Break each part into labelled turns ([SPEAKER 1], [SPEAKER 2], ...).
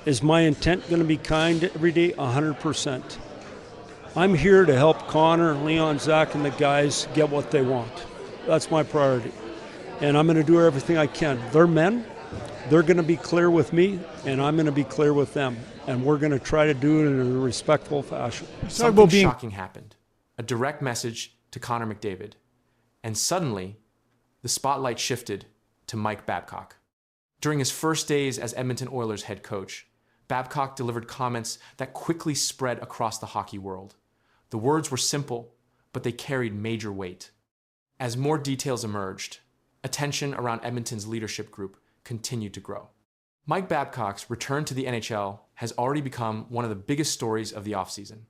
[SPEAKER 1] Is my intent going to be kind every day? 100%. I'm here to help Connor, Leon, Zach, and the guys get what they want. That's my priority. And I'm going to do everything I can. They're men. They're going to be clear with me, and I'm going to be clear with them. And we're going to try to do it in a respectful fashion.
[SPEAKER 2] Something shocking happened. A direct message to Connor McDavid. And suddenly, the spotlight shifted to Mike Babcock. During his first days as Edmonton Oilers head coach, Babcock delivered comments that quickly spread across the hockey world. The words were simple, but they carried major weight. As more details emerged, attention around Edmonton's leadership group continued to grow. Mike Babcock's return to the NHL has already become one of the biggest stories of the offseason.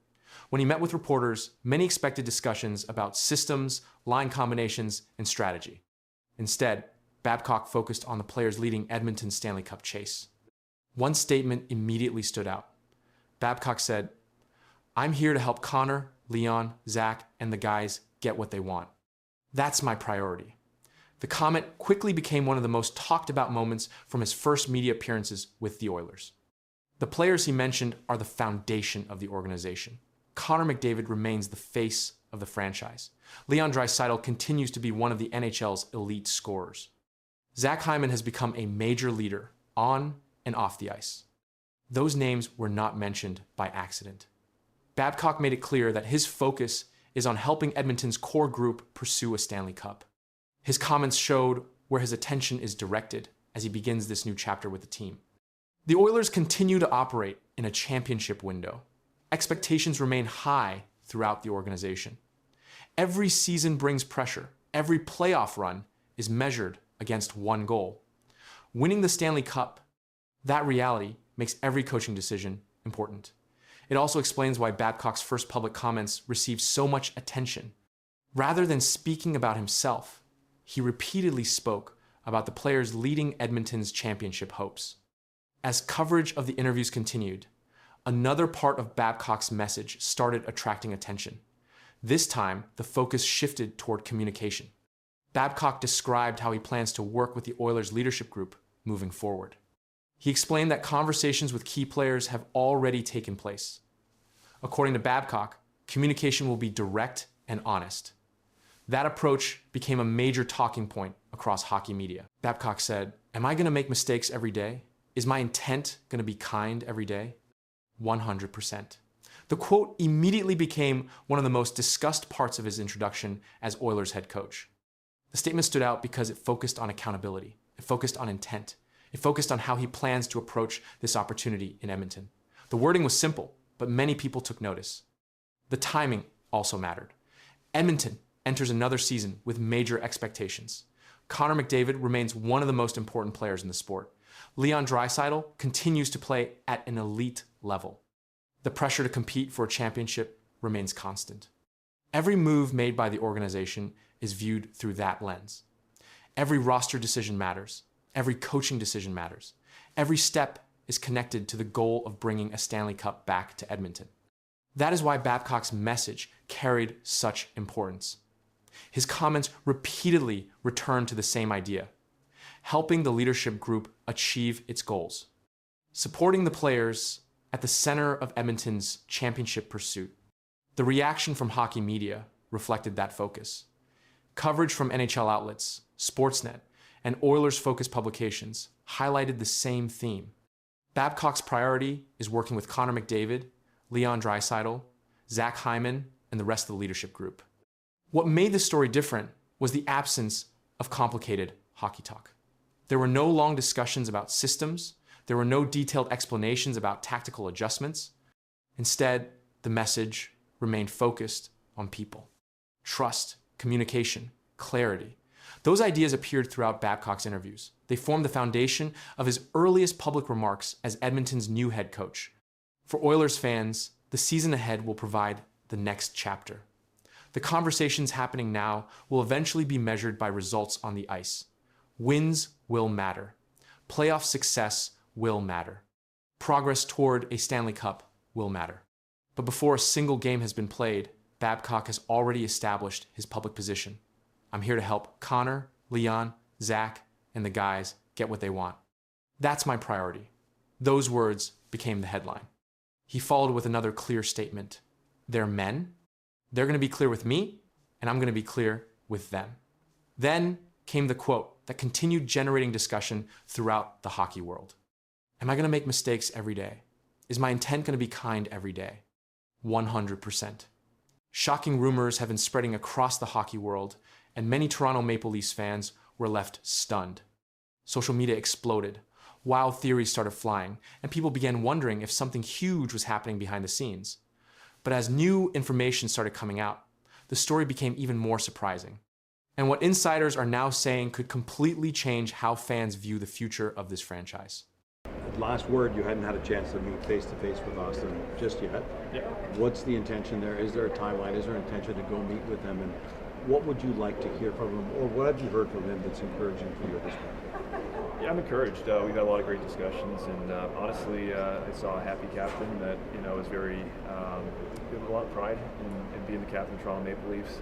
[SPEAKER 2] When he met with reporters, many expected discussions about systems, line combinations, and strategy. Instead, Babcock focused on the players leading Edmonton's Stanley Cup chase. One statement immediately stood out. Babcock said, "I'm here to help Connor, Leon, Zach, and the guys get what they want. That's my priority." The comment quickly became one of the most talked about moments from his first media appearances with the Oilers. The players he mentioned are the foundation of the organization. Connor McDavid remains the face of the franchise. Leon Draisaitl continues to be one of the NHL's elite scorers. Zach Hyman has become a major leader on and off the ice. Those names were not mentioned by accident. Babcock made it clear that his focus is on helping Edmonton's core group pursue a Stanley Cup. His comments showed where his attention is directed as he begins this new chapter with the team. The Oilers continue to operate in a championship window. Expectations remain high throughout the organization. Every season brings pressure. Every playoff run is measured against one goal: winning the Stanley Cup. That reality makes every coaching decision important. It also explains why Babcock's first public comments received so much attention. Rather than speaking about himself, he repeatedly spoke about the players leading Edmonton's championship hopes. As coverage of the interviews continued, another part of Babcock's message started attracting attention. This time, the focus shifted toward communication. Babcock described how he plans to work with the Oilers leadership group moving forward. He explained that conversations with key players have already taken place. According to Babcock, communication will be direct and honest. That approach became a major talking point across hockey media. Babcock said, "Am I going to make mistakes every day? Is my intent going to be kind every day?" 100%. The quote immediately became one of the most discussed parts of his introduction as Oilers head coach. The statement stood out because it focused on accountability. It focused on intent. It focused on how he plans to approach this opportunity in Edmonton. The wording was simple, but many people took notice. The timing also mattered. Edmonton enters another season with major expectations. Connor McDavid remains one of the most important players in the sport. Leon Draisaitl continues to play at an elite level. The pressure to compete for a championship remains constant. Every move made by the organization is viewed through that lens. Every roster decision matters. Every coaching decision matters. Every step is connected to the goal of bringing a Stanley Cup back to Edmonton. That is why Babcock's message carried such importance. His comments repeatedly returned to the same idea: helping the leadership group achieve its goals, supporting the players at the center of Edmonton's championship pursuit. The reaction from hockey media reflected that focus. Coverage from NHL outlets, Sportsnet, and Oilers-focused publications highlighted the same theme. Babcock's priority is working with Connor McDavid, Leon Draisaitl, Zach Hyman, and the rest of the leadership group. What made this story different was the absence of complicated hockey talk. There were no long discussions about systems. There were no detailed explanations about tactical adjustments. Instead, the message remained focused on people. Trust, communication, clarity. Those ideas appeared throughout Babcock's interviews. They formed the foundation of his earliest public remarks as Edmonton's new head coach. For Oilers fans, the season ahead will provide the next chapter. The conversations happening now will eventually be measured by results on the ice. Wins will matter. Playoff success will matter. Progress toward a Stanley Cup will matter. But before a single game has been played, Babcock has already established his public position. I'm here to help Connor, Leon, Zach, and the guys get what they want. That's my priority. Those words became the headline. He followed with another clear statement. They're men. They're going to be clear with me, and I'm going to be clear with them. Then came the quote that continued generating discussion throughout the hockey world. Am I going to make mistakes every day? Is my intent going to be kind every day? 100%. Shocking rumors have been spreading across the hockey world, and many Toronto Maple Leafs fans were left stunned. Social media exploded. Wild theories started flying, and people began wondering if something huge was happening behind the scenes. But as new information started coming out, the story became even more surprising. And what insiders are now saying could completely change how fans view the future of this franchise.
[SPEAKER 3] Last word, you hadn't had a chance to meet face-to-face with Austin just yet.
[SPEAKER 4] Yeah.
[SPEAKER 3] What's the intention there? Is there a timeline? Is there an intention to go meet with him? And what would you like to hear from him? Or what have you heard from him that's encouraging for you at this point?
[SPEAKER 4] Yeah, I'm encouraged. We've had a lot of great discussions, and honestly, I saw a happy captain that is very with a lot of pride in being the captain of Toronto Maple Leafs.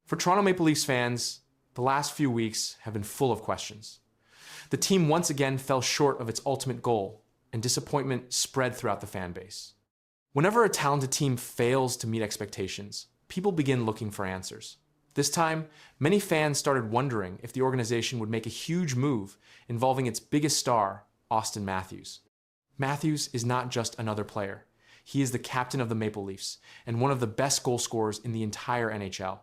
[SPEAKER 2] For Toronto Maple Leafs fans, the last few weeks have been full of questions. The team once again fell short of its ultimate goal, and disappointment spread throughout the fan base. Whenever a talented team fails to meet expectations, people begin looking for answers. This time, many fans started wondering if the organization would make a huge move involving its biggest star, Austin Matthews. Matthews is not just another player. He is the captain of the Maple Leafs and one of the best goal scorers in the entire NHL.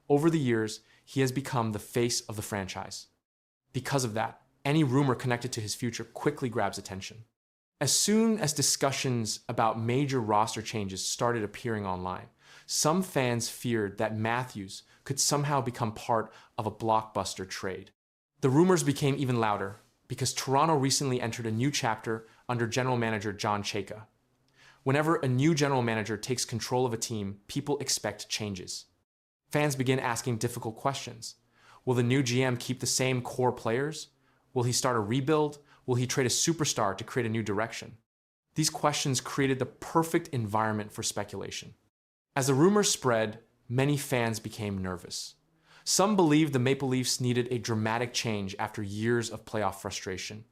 [SPEAKER 2] Over the years, he has become the face of the franchise. Because of that, any rumor connected to his future quickly grabs attention. As soon as discussions about major roster changes started appearing online, some fans feared that Matthews could somehow become part of a blockbuster trade. The rumors became even louder because Toronto recently entered a new chapter under general manager John Chayka. Whenever a new general manager takes control of a team, people expect changes. Fans begin asking difficult questions. Will the new GM keep the same core players? Will he start a rebuild? Will he trade a superstar to create a new direction? These questions created the perfect environment for speculation. As the rumors spread, many fans became nervous. Some believed the Maple Leafs needed a dramatic change after years of playoff frustration.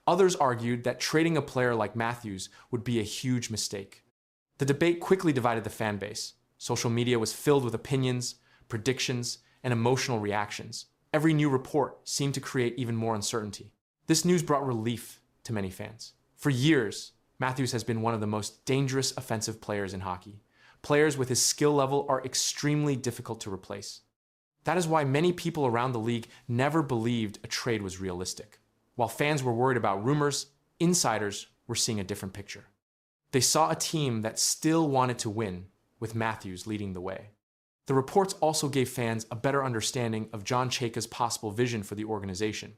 [SPEAKER 2] Others argued that trading a player like Matthews would be a huge mistake. The debate quickly divided the fan base. Social media was filled with opinions, predictions, and emotional reactions. Every new report seemed to create even more uncertainty. This news brought relief to many fans. For years, Matthews has been one of the most dangerous offensive players in hockey. Players with his skill level are extremely difficult to replace. That is why many people around the league never believed a trade was realistic. While fans were worried about rumors, insiders were seeing a different picture. They saw a team that still wanted to win, with Matthews leading the way. The reports also gave fans a better understanding of John Chayka's possible vision for the organization.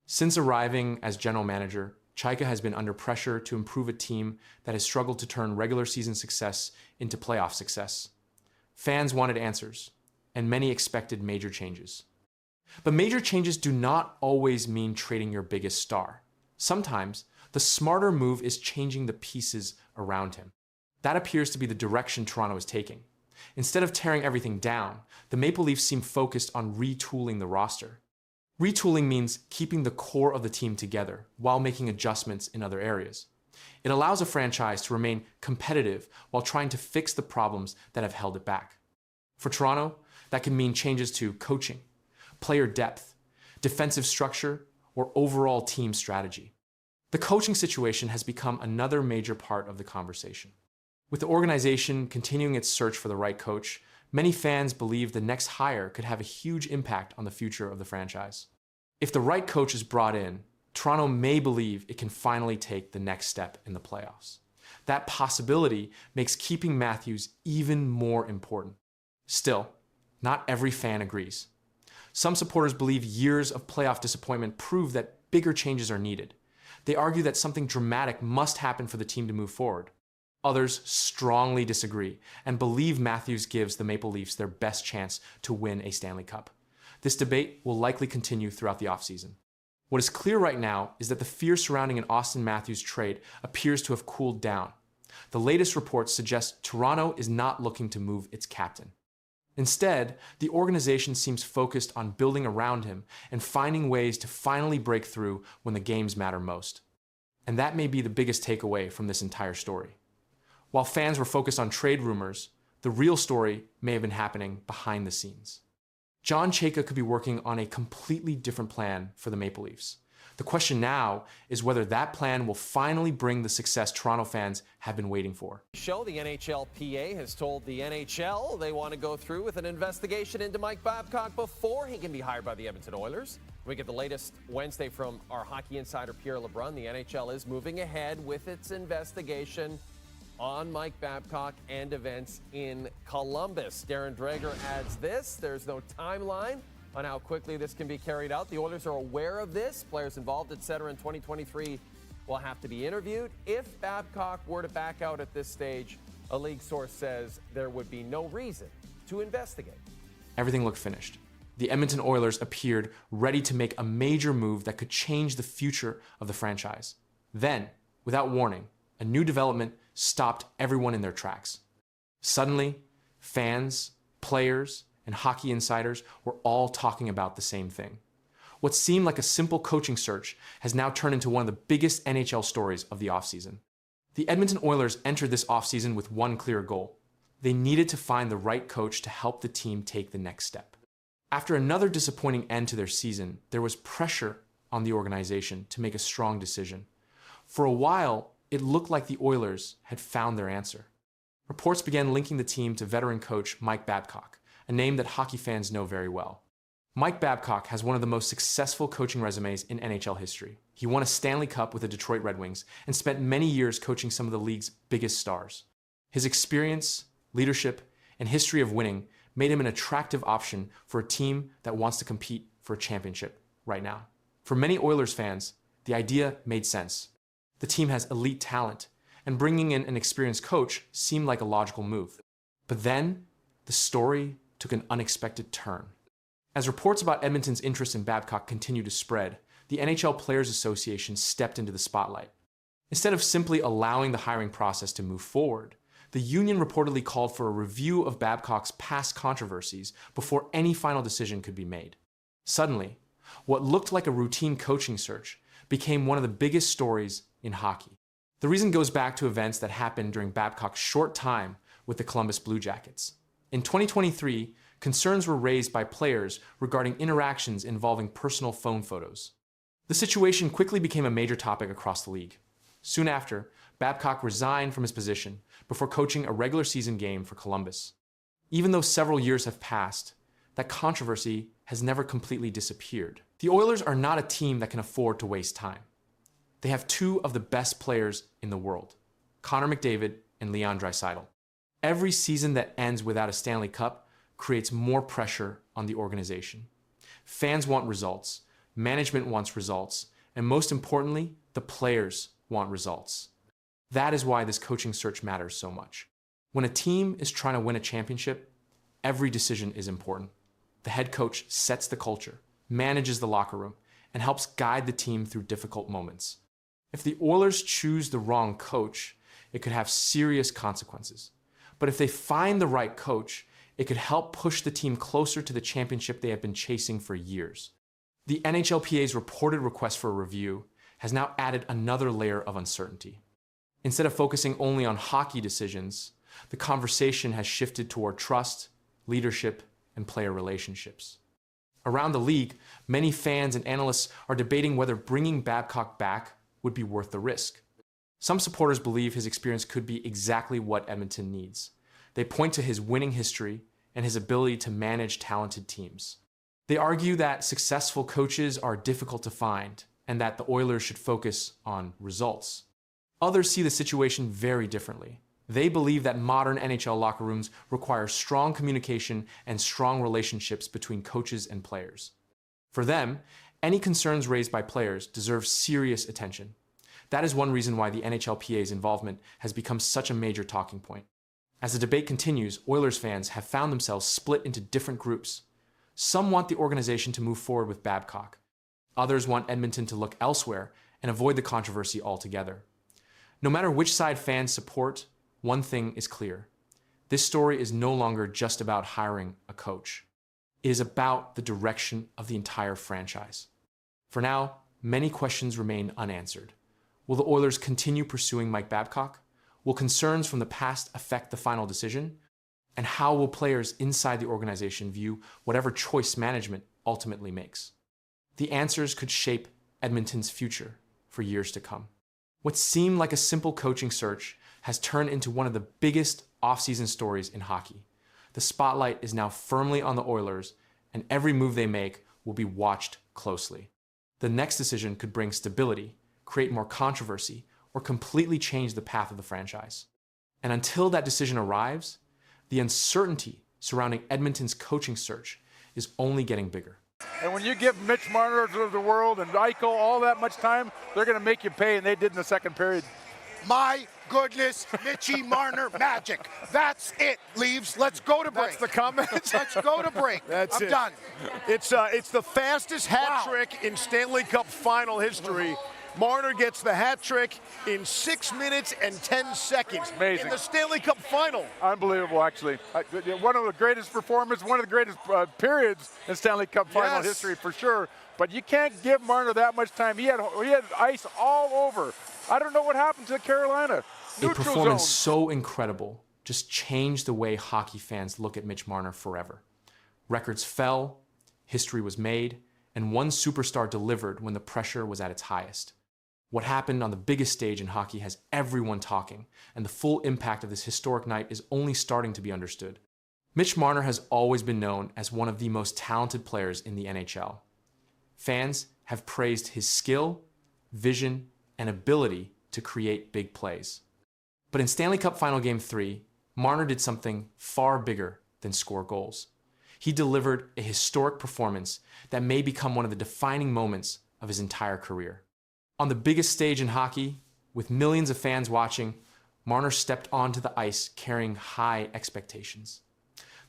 [SPEAKER 2] Since arriving as general manager, Chayka has been under pressure to improve a team that has struggled to turn regular season success into playoff success. Fans wanted answers, and many expected major changes. But major changes do not always mean trading your biggest star. Sometimes, the smarter move is changing the pieces around him. That appears to be the direction Toronto is taking. Instead of tearing everything down, the Maple Leafs seem focused on retooling the roster. Retooling means keeping the core of the team together while making adjustments in other areas. It allows a franchise to remain competitive while trying to fix the problems that have held it back. For Toronto, that can mean changes to coaching, player depth, defensive structure, or overall team strategy. The coaching situation has become another major part of the conversation. With the organization continuing its search for the right coach, many fans believe the next hire could have a huge impact on the future of the franchise. If the right coach is brought in, Toronto may believe it can finally take the next step in the playoffs. That possibility makes keeping Matthews even more important. Still, not every fan agrees. Some supporters believe years of playoff disappointment prove that bigger changes are needed. They argue that something dramatic must happen for the team to move forward. Others strongly disagree and believe Matthews gives the Maple Leafs their best chance to win a Stanley Cup. This debate will likely continue throughout the offseason. What is clear right now is that the fear surrounding an Austin Matthews trade appears to have cooled down. The latest reports suggest Toronto is not looking to move its captain. Instead, the organization seems focused on building around him and finding ways to finally break through when the games matter most. And that may be the biggest takeaway from this entire story. While fans were focused on trade rumors, the real story may have been happening behind the scenes. John Chayka could be working on a completely different plan for the Maple Leafs. The question now is whether that plan will finally bring the success Toronto fans have been waiting for.
[SPEAKER 5] The NHLPA has told the NHL they want to go through with an investigation into Mike Babcock before he can be hired by the Edmonton Oilers. We get the latest Wednesday from our hockey insider Pierre LeBrun. The NHL is moving ahead with its investigation on Mike Babcock and events in Columbus. Darren Dreger adds this: there's no timeline on how quickly this can be carried out. The Oilers are aware of this. Players involved, etc. in 2023 will have to be interviewed. If Babcock were to back out at this stage, a league source says there would be no reason to investigate.
[SPEAKER 2] Everything looked finished. The Edmonton Oilers appeared ready to make a major move that could change the future of the franchise. Then, without warning, a new development stopped everyone in their tracks. Suddenly, fans, players, and hockey insiders were all talking about the same thing. What seemed like a simple coaching search has now turned into one of the biggest NHL stories of the offseason. The Edmonton Oilers entered this offseason with one clear goal. They needed to find the right coach to help the team take the next step. After another disappointing end to their season, there was pressure on the organization to make a strong decision. For a while, it looked like the Oilers had found their answer. Reports began linking the team to veteran coach Mike Babcock, a name that hockey fans know very well. Mike Babcock has one of the most successful coaching resumes in NHL history. He won a Stanley Cup with the Detroit Red Wings and spent many years coaching some of the league's biggest stars. His experience, leadership, and history of winning made him an attractive option for a team that wants to compete for a championship right now. For many Oilers fans, the idea made sense. The team has elite talent, and bringing in an experienced coach seemed like a logical move. But then, the story took an unexpected turn. As reports about Edmonton's interest in Babcock continued to spread, the NHL Players Association stepped into the spotlight. Instead of simply allowing the hiring process to move forward, the union reportedly called for a review of Babcock's past controversies before any final decision could be made. Suddenly, what looked like a routine coaching search became one of the biggest stories in hockey. The reason goes back to events that happened during Babcock's short time with the Columbus Blue Jackets. In 2023, concerns were raised by players regarding interactions involving personal phone photos. The situation quickly became a major topic across the league. Soon after, Babcock resigned from his position before coaching a regular season game for Columbus. Even though several years have passed, that controversy has never completely disappeared. The Oilers are not a team that can afford to waste time. They have two of the best players in the world, Connor McDavid and Draisaitl. Every season that ends without a Stanley Cup creates more pressure on the organization. Fans want results, management wants results, and most importantly, the players want results. That is why this coaching search matters so much. When a team is trying to win a championship, every decision is important. The head coach sets the culture, manages the locker room, and helps guide the team through difficult moments. If the Oilers choose the wrong coach, it could have serious consequences. But if they find the right coach, it could help push the team closer to the championship they have been chasing for years. The NHLPA's reported request for a review has now added another layer of uncertainty. Instead of focusing only on hockey decisions, the conversation has shifted toward trust, leadership, and player relationships. Around the league, many fans and analysts are debating whether bringing Babcock back would be worth the risk. Some supporters believe his experience could be exactly what Edmonton needs. They point to his winning history and his ability to manage talented teams. They argue that successful coaches are difficult to find and that the Oilers should focus on results. Others see the situation very differently. They believe that modern NHL locker rooms require strong communication and strong relationships between coaches and players. For them, any concerns raised by players deserve serious attention. That is one reason why the NHLPA's involvement has become such a major talking point. As the debate continues, Oilers fans have found themselves split into different groups. Some want the organization to move forward with Babcock. Others want Edmonton to look elsewhere and avoid the controversy altogether. No matter which side fans support, one thing is clear. This story is no longer just about hiring a coach. It is about the direction of the entire franchise. For now, many questions remain unanswered. Will the Oilers continue pursuing Mike Babcock? Will concerns from the past affect the final decision? And how will players inside the organization view whatever choice management ultimately makes? The answers could shape Edmonton's future for years to come. What seemed like a simple coaching search has turned into one of the biggest offseason stories in hockey. The spotlight is now firmly on the Oilers, and every move they make will be watched closely. The next decision could bring stability, create more controversy, or completely change the path of the franchise. And until that decision arrives, the uncertainty surrounding Edmonton's coaching search is only getting bigger.
[SPEAKER 6] And when you give Mitch Marner of the world and Eichel all that much time, they're going to make you pay, and they did in the second period.
[SPEAKER 7] My goodness, Mitchie Marner magic. That's it, Leaves. Let's go to break.
[SPEAKER 6] That's the comment.
[SPEAKER 7] Let's go to break.
[SPEAKER 6] That's
[SPEAKER 7] I'm done.
[SPEAKER 8] It's the fastest hat trick in Stanley Cup final history. Marner gets the hat trick in 6 minutes and 10 seconds.
[SPEAKER 6] Amazing.
[SPEAKER 8] In the Stanley Cup final.
[SPEAKER 6] Unbelievable, actually. One of the greatest performances, one of the greatest periods in Stanley Cup final history for sure. But you can't give Marner that much time. He had ice all over. I don't know what happened to Carolina.
[SPEAKER 2] A performance so incredible just changed the way hockey fans look at Mitch Marner forever. Records fell, history was made, and one superstar delivered when the pressure was at its highest. What happened on the biggest stage in hockey has everyone talking, and the full impact of this historic night is only starting to be understood. Mitch Marner has always been known as one of the most talented players in the NHL. Fans have praised his skill, vision, and ability to create big plays. But in Stanley Cup Final Game 3, Marner did something far bigger than score goals. He delivered a historic performance that may become one of the defining moments of his entire career. On the biggest stage in hockey, with millions of fans watching, Marner stepped onto the ice carrying high expectations.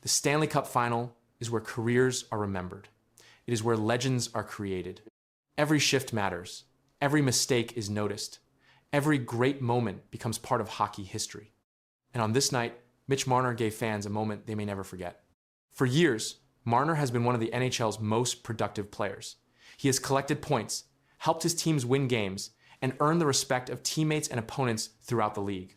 [SPEAKER 2] The Stanley Cup Final is where careers are remembered. It is where legends are created. Every shift matters. Every mistake is noticed. Every great moment becomes part of hockey history. And on this night, Mitch Marner gave fans a moment they may never forget. For years, Marner has been one of the NHL's most productive players. He has collected points, helped his teams win games, and earned the respect of teammates and opponents throughout the league.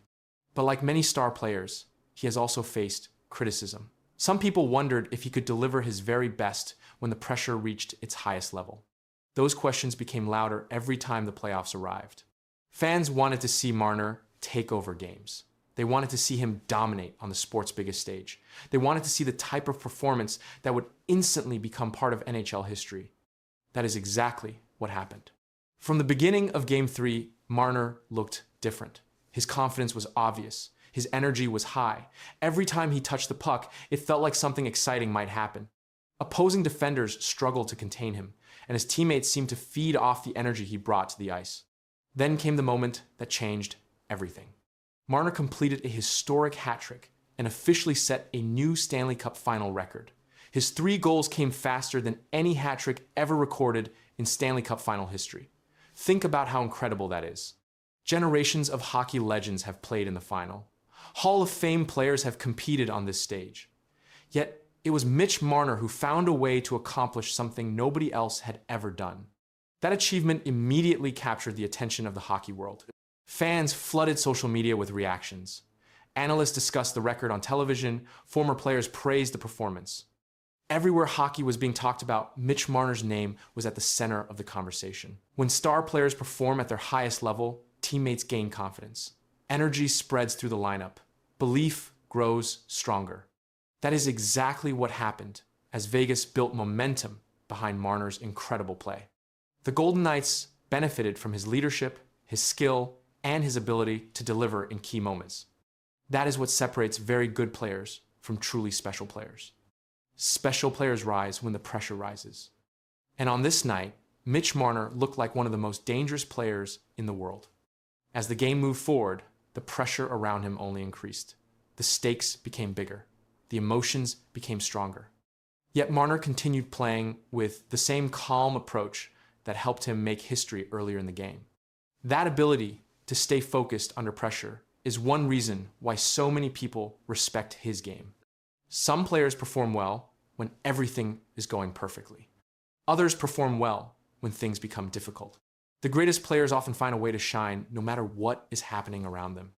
[SPEAKER 2] But like many star players, he has also faced criticism. Some people wondered if he could deliver his very best when the pressure reached its highest level. Those questions became louder every time the playoffs arrived. Fans wanted to see Marner take over games. They wanted to see him dominate on the sport's biggest stage. They wanted to see the type of performance that would instantly become part of NHL history. That is exactly what happened. From the beginning of Game 3, Marner looked different. His confidence was obvious. His energy was high. Every time he touched the puck, it felt like something exciting might happen. Opposing defenders struggled to contain him, and his teammates seemed to feed off the energy he brought to the ice. Then came the moment that changed everything. Marner completed a historic hat trick and officially set a new Stanley Cup final record. His 3 goals came faster than any hat trick ever recorded in Stanley Cup final history. Think about how incredible that is. Generations of hockey legends have played in the final. Hall of Fame players have competed on this stage. Yet, it was Mitch Marner who found a way to accomplish something nobody else had ever done. That achievement immediately captured the attention of the hockey world. Fans flooded social media with reactions. Analysts discussed the record on television. Former players praised the performance. Everywhere hockey was being talked about, Mitch Marner's name was at the center of the conversation. When star players perform at their highest level, teammates gain confidence. Energy spreads through the lineup. Belief grows stronger. That is exactly what happened as Vegas built momentum behind Marner's incredible play. The Golden Knights benefited from his leadership, his skill, and his ability to deliver in key moments. That is what separates very good players from truly special players. Special players rise when the pressure rises. And on this night, Mitch Marner looked like one of the most dangerous players in the world. As the game moved forward, the pressure around him only increased. The stakes became bigger. The emotions became stronger. Yet Marner continued playing with the same calm approach that helped him make history earlier in the game. That ability to stay focused under pressure is one reason why so many people respect his game. Some players perform well when everything is going perfectly. Others perform well when things become difficult. The greatest players often find a way to shine no matter what is happening around them.